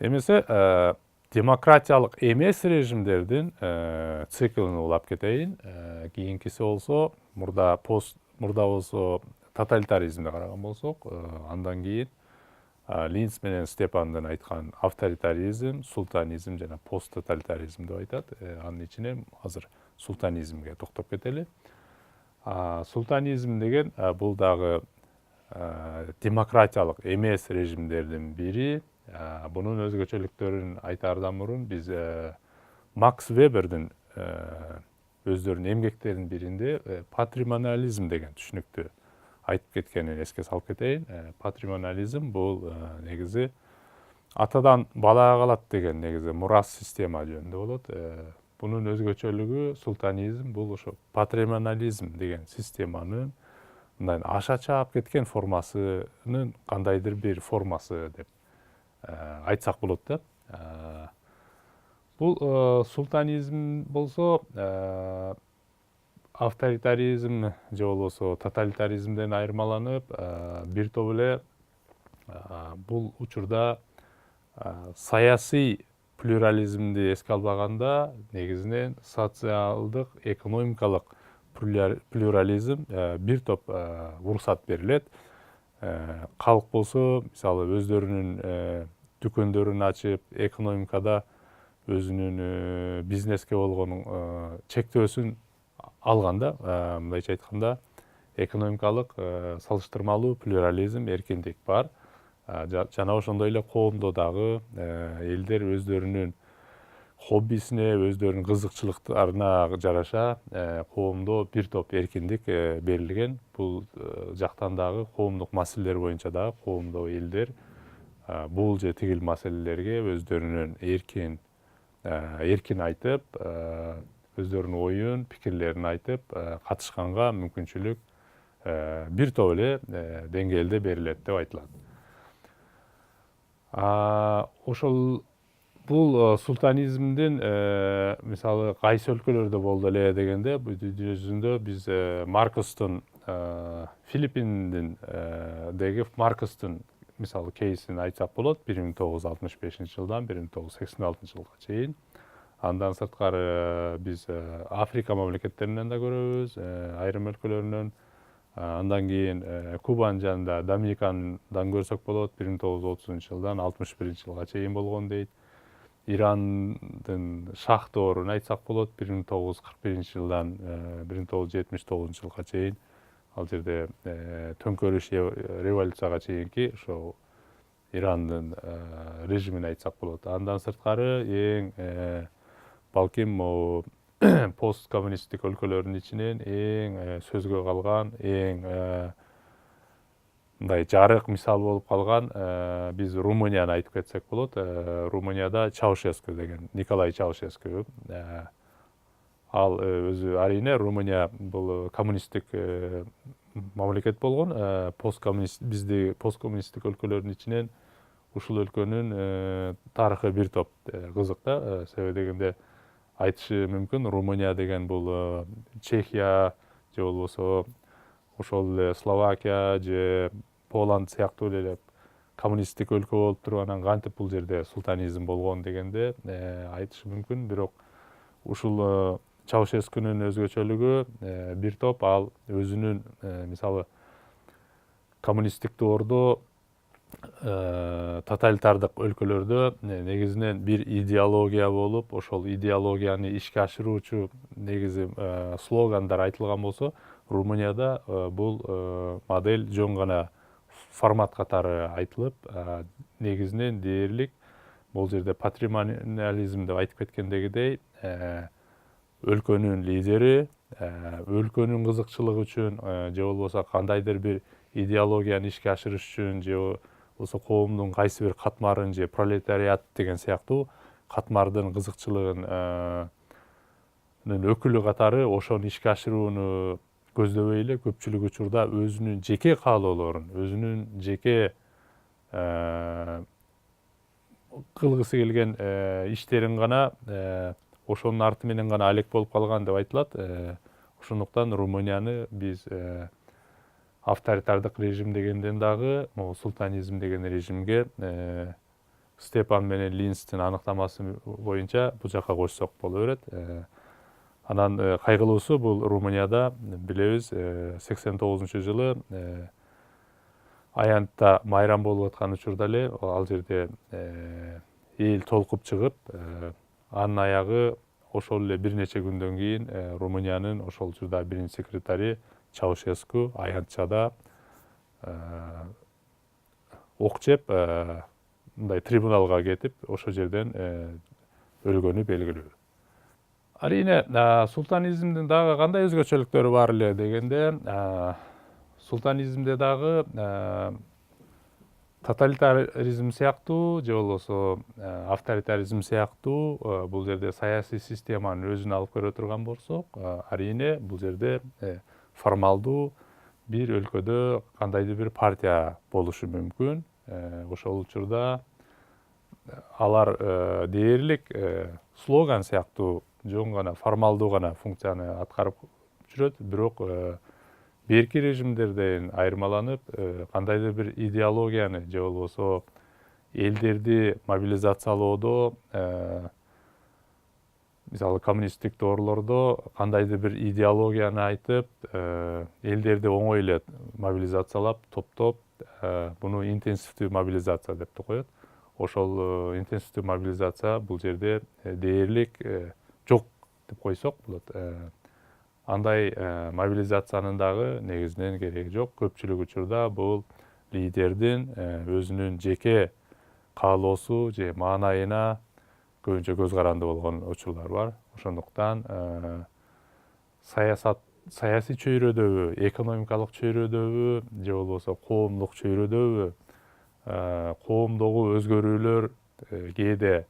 Эмесе демократиялык эмес режимдердин циклын улап кетейин. Кийинкиси болсо мурда болсо тоталитаризмди караган болсок, андан кийин Линц менен Степандын айткан авторитаризм, султанизм жана посттоталитаризм деп айтат. Анын ичинен азыр султанизмге токтоп кетели. Султанизм деген бул дагы демократиялык эмес режимдердин бири. Бунун өзгөчөлүктөрүн айтаардан мурун биз Макс Вебердин өздөрүнүн эмгектеринин биринде патримониализм деген түшүнүктү айтып кеткенин эске салып кетейин. Патримониализм бул негизи атадан балага калат деген негизи мурас система жөнүндө болот. Бунун өзгөчөлүгү султанизм бул ошо патримониализм деген системанын мындай аша чаап кеткен формасынын кандайдыр бир формасы деп айтсак болот да. Бул султанизм болсо авторитаризм же болбосо тоталитаризмден айырмаланып, бир топ эле бул учурда саясий плюрализмди эске албаганда негизинен социалдык, экономикалык плюрализм бир топ уруксат берилет. Калк болсо, мисалы, өздөрүнүн дүкөндөрүн ачып, экономикада өзүнүн бизнеске болгон чектөөсүн алганда, мындайча айтканда, экономикалык салыштырмалуу плюрализм, эркиндик бар. Жана ошондой эле коомдо дагы элдер өздөрүнүн хоббисине, өздөрүнүн кызыкчылыктарына жараша коомдо бир топ эркиндик берилген. Бул жактан дагы коомдук маселелер боюнча дагы коомдо элдер бул же тигил маселелерге өздөрүнүн эркин айтып, өздөрүнүн оюн, пикирлерин айтып, катышканга мүмкүнчүлүк бир топ эле деңгээлде берилет деп айтылат. Ошол бул султанизмдин мисалы кайсы өлкөлөрдө болду эле дегенде, дүнү жүзүндө биз Маркостун Филиппиндеги Маркостун мисалы кейсин айтсак болот. 1965 жылдан 1986 жылга чейин. Андан сырткары биз Африка мамлекеттеринен да көрөбүз, айрым өлкөлөрүнөн. Андан кийин Кубанын жанында Доминикандан көрсөк болот. 1930 жылдан 61 жылга чейин болгон дейт. Ирандын шах доорун айтсак болот. 1941 жылдан 1979 жылга чейин. Ал жерде төңкөрүш революцияга чейинки ошо Ирандын режимин айтсак болот. Андан сырткары эң балким посткоммунисттик өлкөлөрдүн ичинен эң сөзгө калган, эң мындай жарык мисал болуп калган биз Румынияны айтып кетсек болот. Румынияда Чаушеску деген, Николай Чаушеску. Ал өзү арине Румыния бул коммунисттик мамлекет болгон. Бизди посткоммунисттик өлкөлөрдүн ичинен ушул өлкөнүн тарыхы бир топ кызык да. Себеби дегенде айтышы мүмкүн, Румыния деген бул Чехия же болбосо ошол эле Словакия же Поланд сыяктуу эле коммунисттик өлкө болуп туруп, анан кантип бул жерде султанизм болгон дегенде айтышы мүмкүн. Бирок ушул Чаушескунун өзгөчөлүгү бир топ ал өзүнүн мисалы коммунисттик доордо тоталитардык өлкөлөрдө негизинен бир идеология болуп, ошол идеологияны ишке ашыруучу негизи слогандар айтылган болсо, Румынияда бул модель жөн гана формат катары айтылып, негизинен дээрлик бул жерде патримониализм деп айтып кеткендегидей, өлкөнүн лидери өлкөнүн кызыкчылыгы үчүн же болбосо кандайдыр бир идеологияны ишке ашырыш үчүн же болбосо коомдун кайсы бир катмарын же пролетариат деген сыяктуу катмардын кызыкчылыгынын өкүлү катары ошону ишке ашырууну көздөбөй эле көпчүлүк учурда өзүнүн жеке каалоолорун, өзүнүн жеке кылгысы келген иштерин гана ошонун арты менен гана алек болуп калган деп айтылат. Ошондуктан Румынияны биз авторитардык режим дегенден дагы султанизм деген режимге Степан менен Линстин аныктамасы боюнча бул жака койсок боло берет. Анан кайгылуусу бул Румынияда билебиз 89-жылы аянтта майрам болуп аткан учурда эле ал жерде эл толкуп чыгып, анын аягы ошол эле бир нече күндөн кийин Румыниянын ошол учурда биринчи секретари Чаушеску аянтчада ок жеп, мындай трибуналга кетип, ошол жерден өлгөнү белгилүү. Арийне султанизмдин дагы кандай өзгөчөлүктөрү бар эле дегенде, султанизмде дагы тоталитаризм сыяктуу же болбосо авторитаризм сыяктуу бул жерде саясий системанын өзүн алып көрө турган болсок, арийне бул жерде формалдуу бир өлкөдө кандайдыр бир партия болушу мүмкүн. Ошол учурда алар дээрлик слоган сыяктуу жөн гана формалдуу гана функцияны аткарып жүрөт, бирок берки режимдерден айырмаланып, кандайдыр бир идеологияны же болбосо элдерди мобилизациялоодо, мисалы коммунисттик доорлордо кандайдыр бир идеологияны айтып, элдерди оңой эле мобилизациялап, топтоп, буну интенсивдүү мобилизация деп да коет. Ошол интенсивдүү мобилизация бул жерде дээрлик жок деп койсок болот. Андай мобилизациянын дагы негизинен кереги жок. Көпчүлүк учурда бул лидердин өзүнүн жеке каалоосу же маанайына көбүнчө көз каранды болгон учурлар бар. Ошондуктан саясий чөйрөдөбү, экономикалык чөйрөдөбү же болбосо коомдук чөйрөдөбү коомдогу өзгөрүүлөр кээде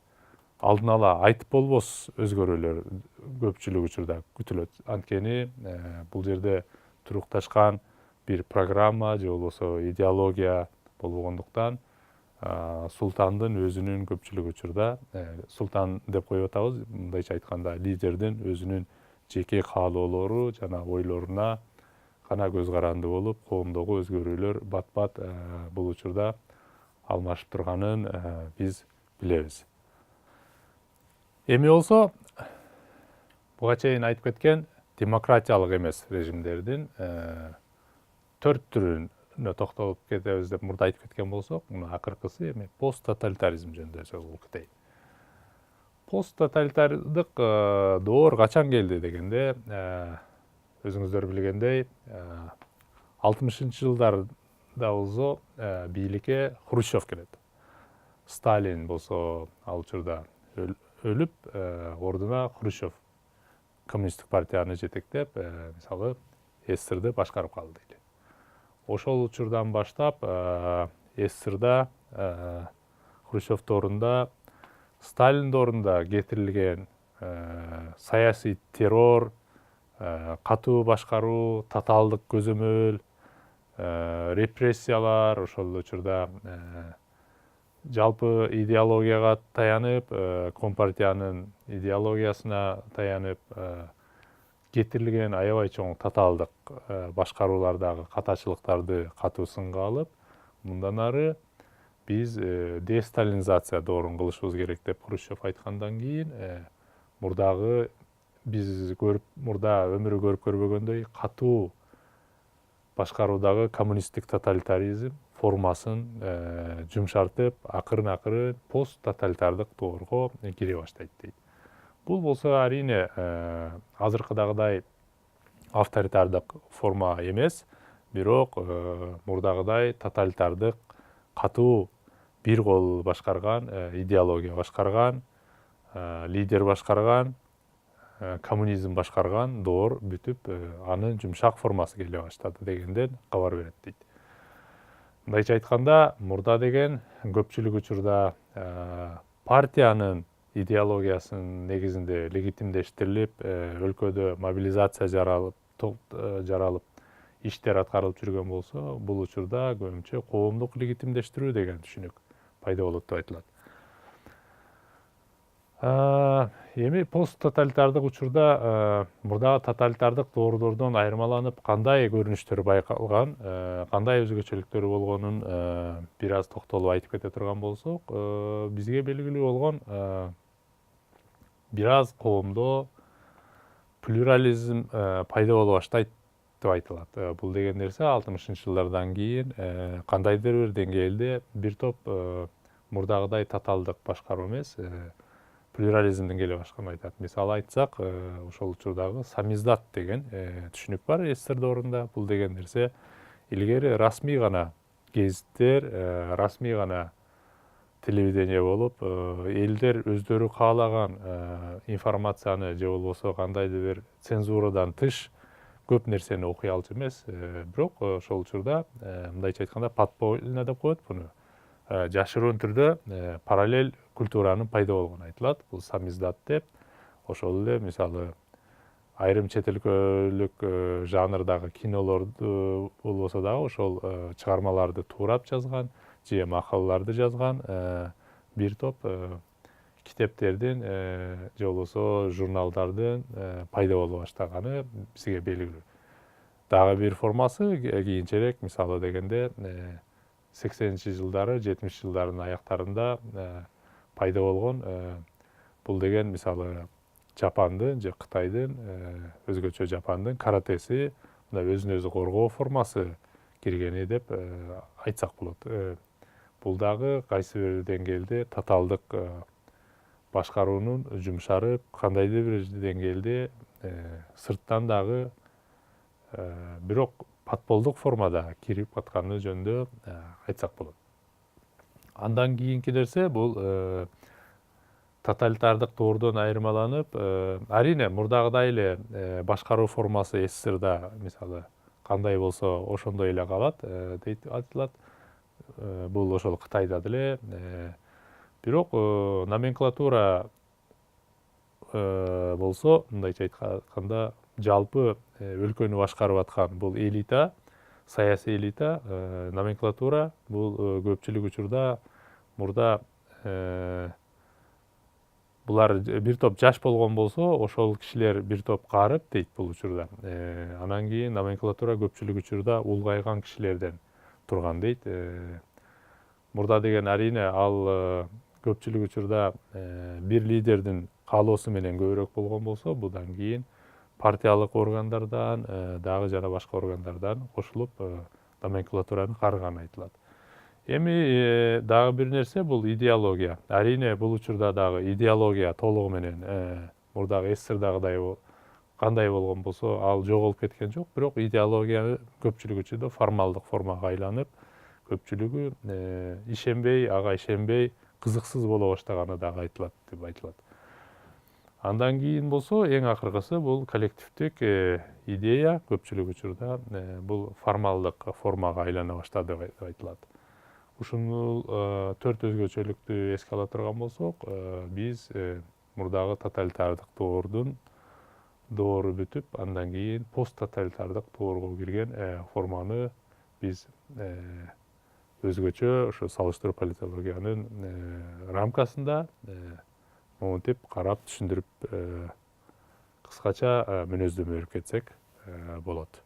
алдын ала айтып болбос өзгөрүүлөр көпчүлүк учурда күтүлөт. Анткени бул жерде турукташкан бир программа же болбосо идеология болбогондуктан султандын өзүнүн көпчүлүк учурда султан деп коюп атабыз, мындайча айтканда лидердин өзүнүн жеке каалоолору жана ойлоруна гана көз каранды болуп, коомдогу өзгөрүүлөр бат-бат бул учурда алмашып турганын биз билебиз. Эми болсо буга чейин айтып кеткен демократиялык эмес режимдердин 4 түрүнө токтолуп кетебиз деп мурда айтып кеткен болсок, муну акыркысы эми пост тоталитаризм жөнүндө сөз кылып кетейин. Пост тоталитардык доор качан келди дегенде, өзүңүздөр билгендей 60-жылдарда болсо бийликке Хрущев келет. Сталин болсо ал учурда өлүп, ордуна Хрущев коммунисттик партияны жетектеп, мисалы СССРды башкарып калды дейли. Ошол учурдан баштап СССРда Хрущевдин ордунда Сталиндин ордунда кетирилген саясий террор, катуу башкаруу, тоталдык көзөмөл, репрессиялар, ошол учурда жалпы идеологияга таянып, компартиянын идеологиясына таянып кетирилген аябай чоң тоталдык башкаруулардагы катачылыктарды катуу сынга алып, мындан ары биз десталинизация доорун кылышыбыз керек деп Хрущев айткандан кийин, мурдагы биз мурда өмүрү көрүп көрбөгөндөй катуу башкаруудагы коммунисттик тоталитаризм формасын жумшартып, акырын пост тоталитардык доорго кире баштайт дейт. Бул болсо арийне азыркыдагыдай авторитардык форма эмес, бирок мурдагыдай тоталитардык катуу бир кол башкарган, идеология башкарган, лидер башкарган, коммунизм башкарган доор бүтүп, анын жумшак формасы келе баштады дегенден кабар берет дейт. Мындайча айтканда, мурда деген көпчүлүк учурда партиянын идеологиясынын негизинде легитимдештирилип, өлкөдө мобилизация жаралып, иштер аткарылып жүргөн болсо, бул учурда көбүнчө коомдук легитимдештирүү деген түшүнүк пайда болот деп айтылат. Эми пост тоталитардык учурда мурдагы тоталитардык доордордон айырмаланып кандай көрүнүштөр байкалган, кандай өзгөчөлүктөрү болгонун бир аз токтолуп айтып кете турган болсок, бизге белгилүү болгон бир аз коомдо плюрализм пайда боло баштайт деп айтылат. Бул деген нерсе 60-ынчы жылдардан кийин кандайдыр бир деңгээлде бир топ мурдагыдай тоталдык башкаруу эмес, плюрализмдин келе башканын айтат. Мисалы айтсак, ошол учурдагы самиздат деген түшүнүк бар СССР доорунда. Бул деген нерсе илгери расмий гана гезиттер, расмий гана телевидение болуп, элдер өздөрү каалаган информацияны же болбосо кандайдыр бир цензурадан тыш көп нерсени окуй алчу эмес. Бирок ошол учурда мындайча айтканда подпольно деп коет буну. Жашыруун түрдө параллель культуранын пайда болгону айтылат. Бул самиздат деп. Ошол эле мисалы айрым чет өлкөлүк жанрдагы кинолорду болбосо дагы ошол чыгармаларды туурап жазган же макалаларды жазган бир топ китептердин же болбосо журналдардын пайда боло баштаганы бизге белгилүү. Дагы бир формасы кийинчерээк мисалы дегенде 80-нчи жылдары, 70-нчи жылдардын аяктарында пайда болгон бул деген мисалы Жапандын же Кытайдын өзгөчө Жапандын каратеси мына өзүн өзү коргоо формасы киргени деп айтсак болот. Бул дагы кайсы бир деңгээлде тоталдык башкаруунун жумшарып, кандайдыр бир деңгээлде сырттан дагы бирок подполдук формада кирип атканы жөнүндө айтсак болот. Андан кийинки нерсе бул тоталитардык доордон айырмаланып, арине мурдагыдай эле башкаруу формасы СССРда мисалы кандай болсо ошондой эле калат дейт айтылат. Бул ошол Кытайда деле. Бирок номенклатура болсо, мындайча айтканда, жалпы өлкөнү башкарып аткан бул элита, саясий элита, номенклатура бул көпчүлүк учурда мурда булар бир топ жаш болгон болсо, ошол кишилер бир топ каарып дейт бул учурда. Анан кийин номенклатура көпчүлүк учурда улгайган кишилерден турган дейт. Мурда деген арине ал көпчүлүк учурда бир лидердин каалоосу менен көбүрөөк болгон болсо, будан кийин партиялык органдардан, дагы жана башка органдардан кошулуп номенклатураны карыганы айтылат. Эми дагы бир нерсе бул идеология. Арине бул учурда дагы идеология толугу менен мурдагы СССРдагыдай кандай болгон болсо, ал жоголуп кеткен жок, бирок идеология көпчүлүк учурда формалдык формага айланып, көпчүлүгү ишенбей, ага ишенбей, кызыксыз боло баштаганы дагы айтылат деп айтылат. Андан кийин болсо, эң акыркысы бул коллективдик идея көпчүлүк учурда бул формалдык формага айлана баштады деп айтылат. Ушул 4 өзгөчөлүктү эске ала турган болсок, биз мурдагы тоталитардык доору бүтүп, андан кийин пост тоталитардык доорго кирген форманы биз өзгөчө ошо салыштыруу политологиянын рамкасында монтип карап түшүндүрүп кыскача мүнөздөмө берип кетсек болот.